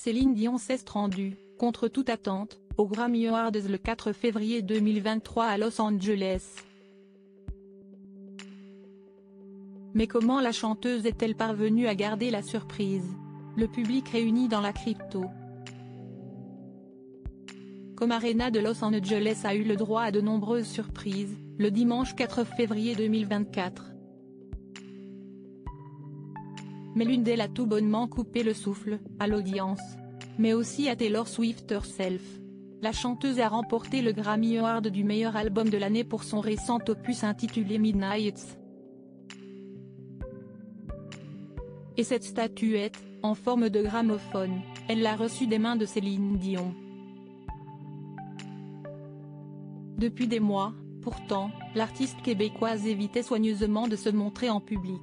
Céline Dion s'est rendue, contre toute attente, aux Grammy Awards le 4 février 2023 à Los Angeles. Mais comment la chanteuse est-elle parvenue à garder la surprise? Le public réuni dans la crypto. Comme Arena de Los Angeles a eu le droit à de nombreuses surprises, le dimanche 4 février 2024. Mais l'une d'elles a tout bonnement coupé le souffle, à l'audience. Mais aussi à Taylor Swift herself. La chanteuse a remporté le Grammy Award du meilleur album de l'année pour son récent opus intitulé Midnights. Et cette statuette, en forme de gramophone, elle l'a reçue des mains de Céline Dion. Depuis des mois, pourtant, l'artiste québécoise évitait soigneusement de se montrer en public.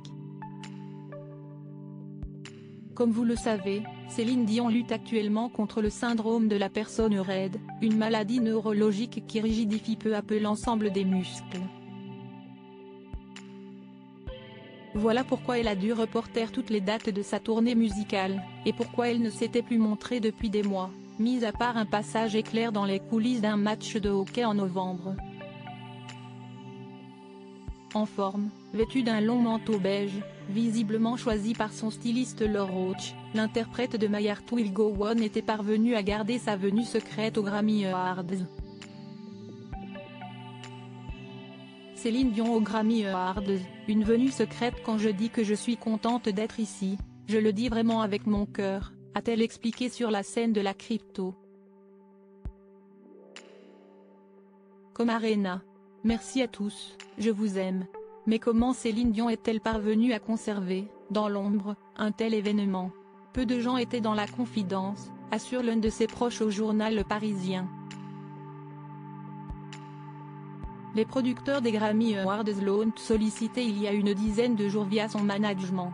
Comme vous le savez, Céline Dion lutte actuellement contre le syndrome de la personne raide, une maladie neurologique qui rigidifie peu à peu l'ensemble des muscles. Voilà pourquoi elle a dû reporter toutes les dates de sa tournée musicale, et pourquoi elle ne s'était plus montrée depuis des mois, mis à part un passage éclair dans les coulisses d'un match de hockey en novembre. En forme, vêtue d'un long manteau beige, visiblement choisi par son styliste Laure Roach, l'interprète de My Heart Will Go On était parvenue à garder sa venue secrète aux Grammy Awards. Céline Dion aux Grammy Awards, une venue secrète. Quand je dis que je suis contente d'être ici, je le dis vraiment avec mon cœur, a-t-elle expliqué sur la scène de la crypto. Comme Arena. Merci à tous, je vous aime. Mais comment Céline Dion est-elle parvenue à conserver, dans l'ombre, un tel événement? Peu de gens étaient dans la confidence, assure l'un de ses proches au journal Le Parisien. Les producteurs des Grammy Awards l'ont sollicité il y a une dizaine de jours via son management.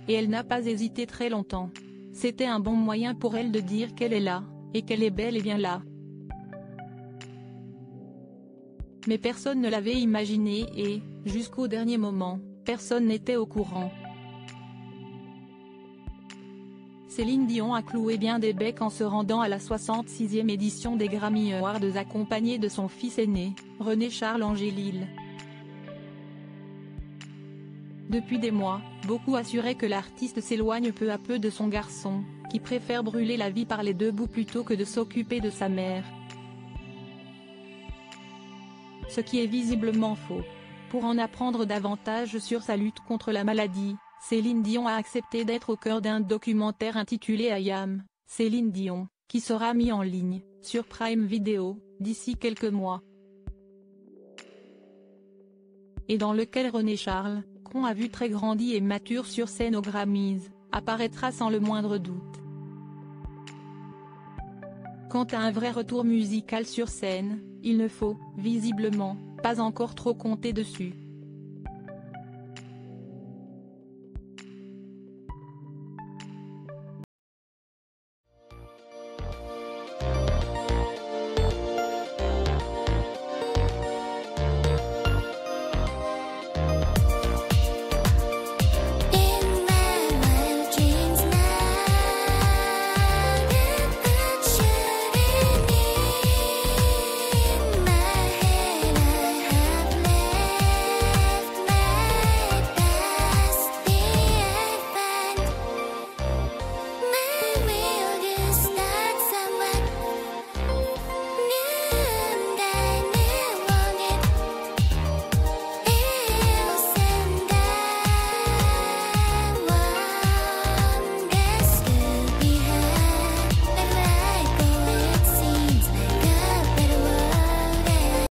Et elle n'a pas hésité très longtemps. C'était un bon moyen pour elle de dire qu'elle est là, et qu'elle est bel et bien là. Mais personne ne l'avait imaginé et, jusqu'au dernier moment, personne n'était au courant. Céline Dion a cloué bien des becs en se rendant à la 66e édition des Grammy Awards accompagnée de son fils aîné, René-Charles Angélil. Depuis des mois, beaucoup assuraient que l'artiste s'éloigne peu à peu de son garçon, qui préfère brûler la vie par les deux bouts plutôt que de s'occuper de sa mère. Ce qui est visiblement faux. Pour en apprendre davantage sur sa lutte contre la maladie, Céline Dion a accepté d'être au cœur d'un documentaire intitulé I Am, Céline Dion, qui sera mis en ligne, sur Prime Video, d'ici quelques mois. Et dans lequel René-Charles, qu'on a vu très grandi et mature sur scène aux Grammys, apparaîtra sans le moindre doute. Quant à un vrai retour musical sur scène, il ne faut, visiblement, pas encore trop compter dessus.